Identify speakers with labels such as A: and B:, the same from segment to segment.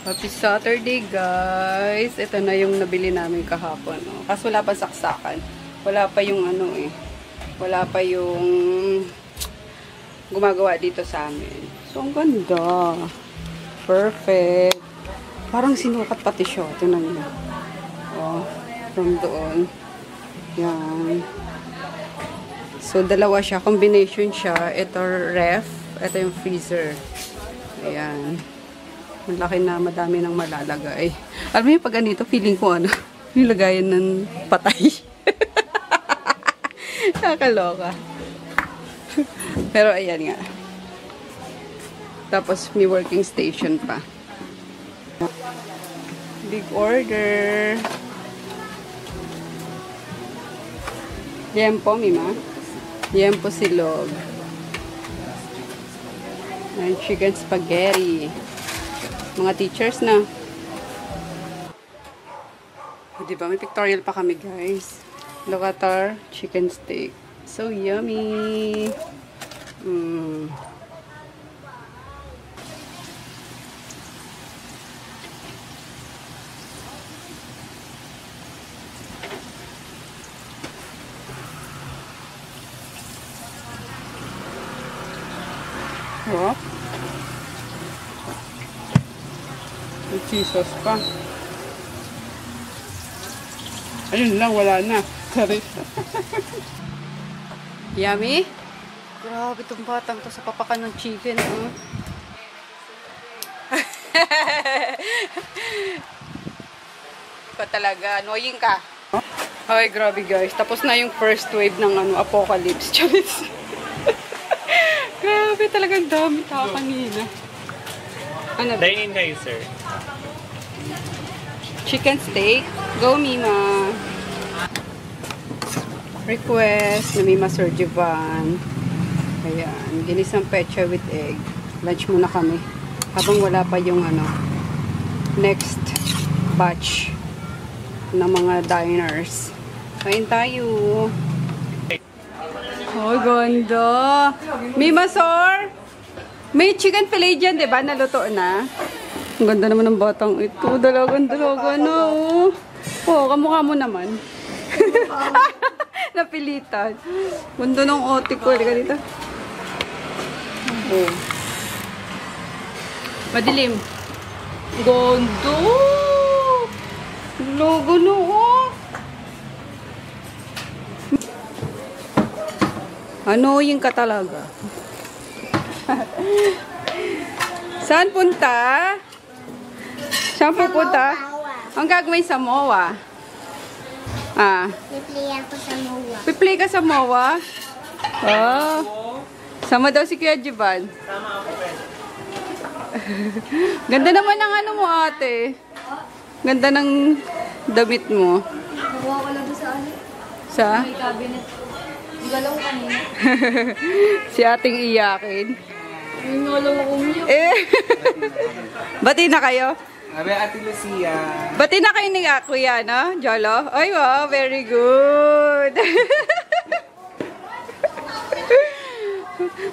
A: Happy Saturday, guys. Ito na yung nabili namin kahapon. Oh. Kaso wala pa saksakan. Wala pa yung ano eh. Wala pa yung gumagawa dito sa amin. So, ang ganda. Perfect. Parang sinukat pati siya. Tingnan niyo. Oh, from doon. Yan. So, dalawa siya. Combination siya. Ito ref. Ito yung freezer. Ayan. Malaki na, madami nang malalagay. Alam mo yung pag ganito, feeling ko ano, nilagayan ng patay. Nakakaloka. Pero ayan nga. Tapos may working station pa. Big order. Yempo, Mima. Yempo silog. And chicken spaghetti. Mga teachers na. O, diba? May pictorial pa kami, guys. Look at our chicken steak. So yummy! Mm. Oh. May cheesos pa. Ayun lang, wala na. Sorry. Yummy? Grabe itong batang to sa papakan ng chicken. Oh. Ikaw talaga, annoying ka. Ay, grabe guys. Tapos na yung first wave ng ano, apocalypse. Charis. Grabe talagang dami tao kanina. Ano?
B: Dine-in kayo, sir.
A: Chicken steak. Go, Mima. Request na Mima Sir Jovan. Ayan. Ginisang pecha with egg. Lunch muna kami. Habang wala pa yung ano, next batch ng mga diners. Kain tayo. Oh, ganda. Mima Sir. May chicken fillet dyan, diba? Naluto na. Ang ganda naman ng batang ito. Dalagan na, oh. Oh, kamukha mo naman. Napilitan. Ganda ng otik ko. Halika dito. Oh. Madilim. Ganda. Logo no, oh. Annoying ka talaga. Saan punta? Saan pupunta? Ang gagawin sa MOA? Ah.
C: Piplay ako sa MOA.
A: Piplay ka sa MOA? Oh. Sama daw si Kuya Jiban. Ganda naman ng ano mo, ate. Ganda ng damit mo.
C: Nakuha ko lang sa ano?
A: Sa?
C: May cabinet. Galaw kanina.
A: Si ating iyakin.
C: May ngalaw akong yun.
A: Eh. Bati na kayo?
B: Sabi, Ate Lucia.
A: Bati na kayo ni Kuya, no? Jolo? Ay, wow. Very good.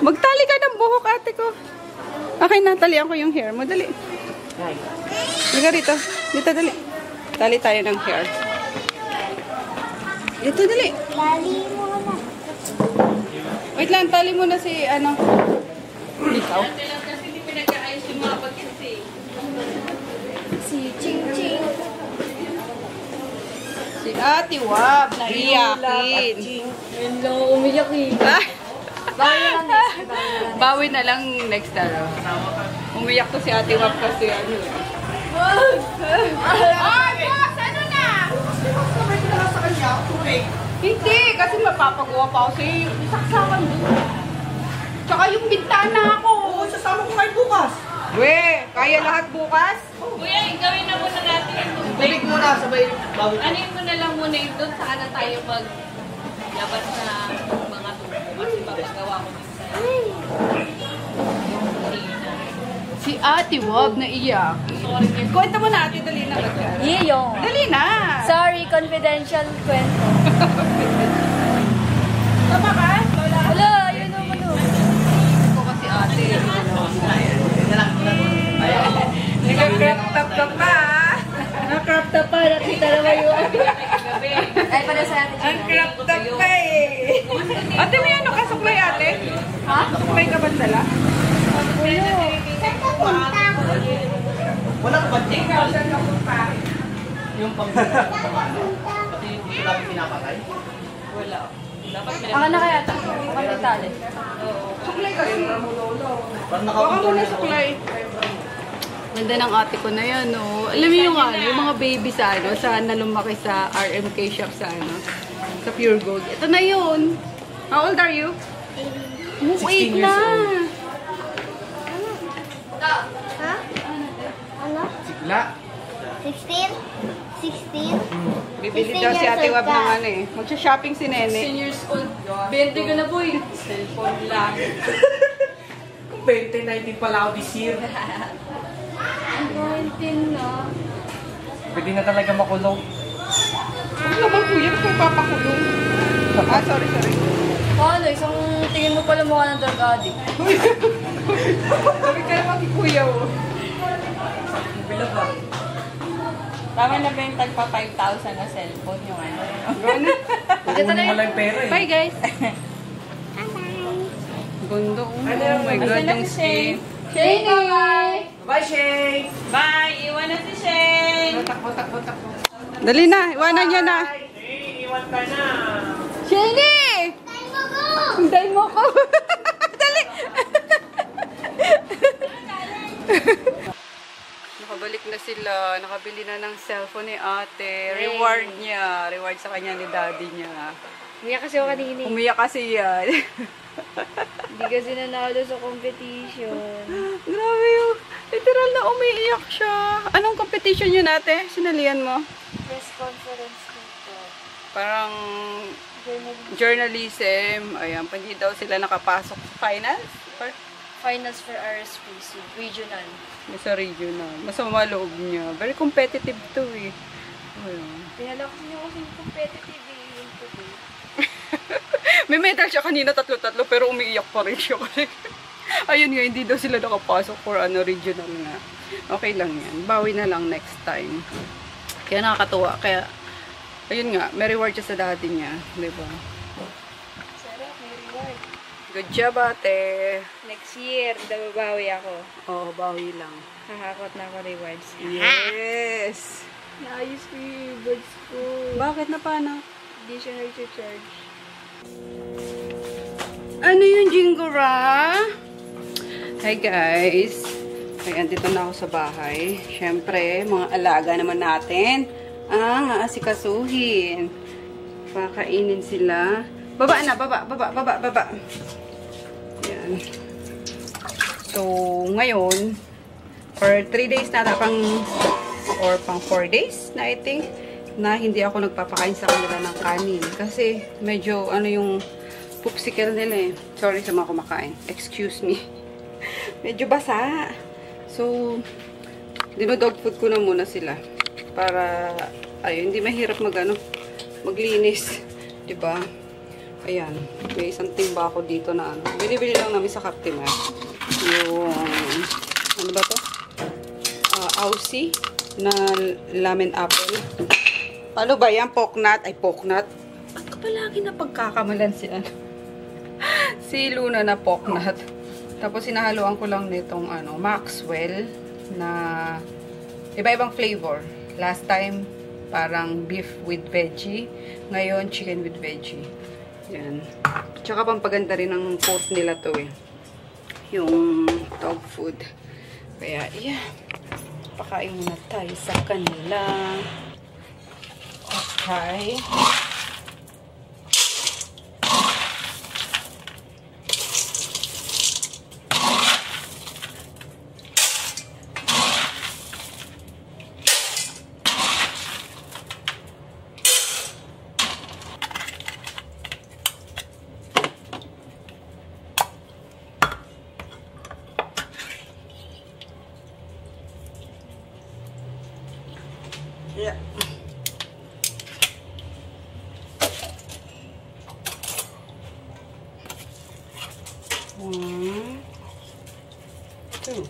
A: Magtali ka ng buhok, ate ko. Okay na, talian ko yung hair mo. Dali. Liga rito. Dito, dali. Tali tayo ng hair. Dito, dali.
C: Lali mo na.
A: Wait lang, tali mo na si, ano, ikaw.
C: Si Ching Ching.
A: Si Ate Wab, naiyakin.
C: Hello, umiyak eh.
A: Ah,
C: Bawi na lang next.
A: bawi na lang next ano. Umiyak to si Ate Wab kasi ano.
C: Ay, boss! Ano na?
B: Sabay ka na sa kanya, tubig.
A: Hindi, kasi mapapagawa pa ako sa saksakan doon. Tsaka yung bintana ako.
B: Oo, sasama ko kayo bukas.
A: We, kaya lahat bukas?
D: Kuya, gawin na muna natin yung tubig.
B: Tubig muna, sabay bawi.
D: Anin mo na lang muna yung doon. Saka na tayo maglabas na mga tubig. Kasi papagawa ko minsan.
A: Si Ate Wab na iyak. Kwenta mo na, Ate, dali na.
C: Yeyong.
A: Dali na.
C: Sorry, confidential kwento.
A: Tama ka?
C: Wala, yun naman o.
A: Ako kasi ate. Nag-crop top sabay ka ba dala?
B: Walang budget. Yung pang... Pati yung gusto namin pinapatay.
D: Wala. Dapat
C: Ang na kaya ito? Kami tali.
A: Suklay kasi.
B: Parang
A: Baka muna
B: nakakapagod.
A: suklay. Ganda ng ate ko na yan, no? Alam mo yung ano, yung mga baby sa ano, saan na lumaki sa RMK shop sa ano, sa Pure Gold. Ito na yun. How old are you?
B: 16
A: 8
B: years
A: na.
B: old.
E: Ha? Ano?
B: Sigla.
E: 16? 16?
A: Bibili
E: 16
A: daw si
E: years
A: Ate
E: old
A: Wab
E: ka.
A: ng ano eh. Magsha-shopping si Nene.
D: 16 years old. 20 ka na po eh. Cellphone lang.
B: 2019 pala ako this year.
C: 19 na.
B: Pwede na talaga makulong.
A: Ano naman kuya? Gusto mo papakulong? Ah, sorry.
C: Paano? Isang tingin mo pala mukha ng drug addict.
A: Sabi ka naman kay kuya, oh.
B: Bilag ba?
D: Tama na ba yung tagpa 5,000 na cellphone yung ano?
A: Gano'n.
B: Kukunin mo lang yung pera eh.
A: Bye, guys. Gondo. Oh my God, yung skin.
C: Shane!
B: Bye, Shay!
D: Bye! Iwan na si Shane!
B: Takbo.
A: Dali na, iwanan niya na.
B: Hey, iwan ka na.
A: Shani! Hintayin mo ko. Dali. Nakabalik na sila. Nakabili na ng cellphone ni ate. Reward niya. Reward sa kanya ni daddy niya.
C: Umiyak kasi ako kanina.
A: Umiyak kasi yan.
C: Hindi kasi nanalo sa competition.
A: Grabe yun. Literal na umiiyak siya. Anong competition yun ate? Sinalihan mo?
C: Press conference dito.
A: Parang journalism. Ayan, hindi daw sila nakapasok sa finals. Or
C: Finals for RSPC. Regional.
A: sa regional. Masama loob niya. Very competitive to eh. Ayun.
C: Pinala ko niyo kasi competitive eh. Yung today.
A: May medal siya kanina, tatlo-tatlo, pero umiiyak pa rin siya kasi. Ayun nga, hindi daw sila nakapasok for ano, regional nga. Okay lang yan. Bawi na lang next time. Kaya nakakatuwa. Kaya, ayun nga, may reward siya sa daddy niya. Diba?
C: Sarap, may reward.
A: Good job, ate.
C: Next year, babawi ako.
A: Oo, bawi lang.
C: Hahakot na ako rewards.
A: Yes!
C: Naayos ko yung earbuds ko.
A: Bakit na paano?
C: Hindi siya nag-charge.
A: Ano yung Jingora? Hi guys! Ayan, dito na ako sa bahay. Siyempre, mga alaga naman natin ang aasikasuhin. Pakainin sila. Baba na, baba. Ayan. So, ngayon, for 3 days na or pang 4 days na I think, na hindi ako nagpapakain sa kanila ng kanin. Kasi medyo ano yung popsicle nila eh. Sorry sa mga kumakain. Excuse me. Medyo basa. So, dinodog food ko na muna sila. Para, ayun, hindi mahirap maglinis. Diba? Ayan. May isang timba ako dito na ano. Bili-bili lang namin sa Captain yung, ano ba to? Aussie na lemon apple. Ano ba yan? Poknut? Ay, poknut. Ba't ko palagi na pagkakamalan si ano? Si Luna na poknut. Tapos sinahaluan ko lang nitong ano, Maxwell na iba-ibang flavor. Last time, parang beef with veggie. Ngayon, chicken with veggie. Yan. Tsaka pampaganda rin ng coat nila to eh. Yung dog food. Kaya, yeah. Pakain muna tayo sa kanila. Okay. Yeah. One, two.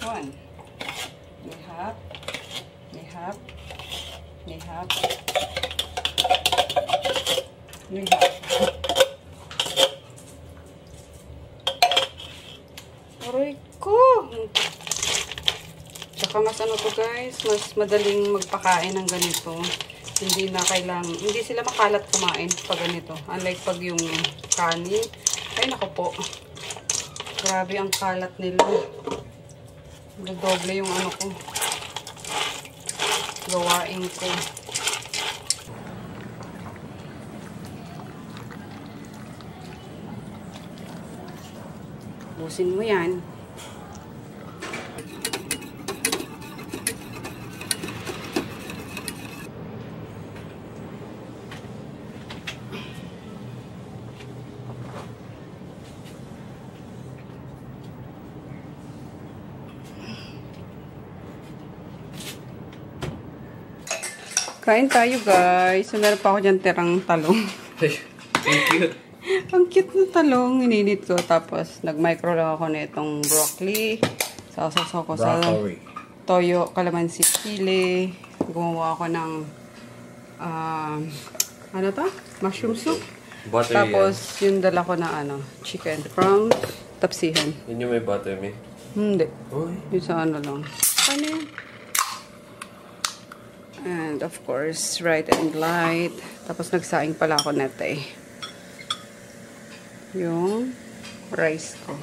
A: One. Nihap. Aray ko! Tsaka mas ano to guys, mas madaling magpakain ng ganito. Hindi na kailangan, hindi sila makalat kumain pag ganito. Unlike pag yung kanin. Ay nako po. Grabe ang kalat nila. Doble yung ano ko. Gawain ko. Busin mo yan. Kain tayo guys. So, meron pa ako dyan tirang talong.
B: Thank you.
A: Ang cute ng talong. Ininit ko. Tapos, nag-micro lang ako na itong broccoli. Sasasaw ko sa toyo, calamansi, chili. Gumawa ako ng ano to? Mushroom soup.
B: Butter
A: Tapos, yung dala ko na ano, chicken from Tapsihan.
B: yan. Yun yung may butter, me.
A: Hindi.
B: Uy.
A: Yung sa ano lang. Ano yun? And of course, right and light. Tapos nagsaing pala ako nete. Yung rice ko.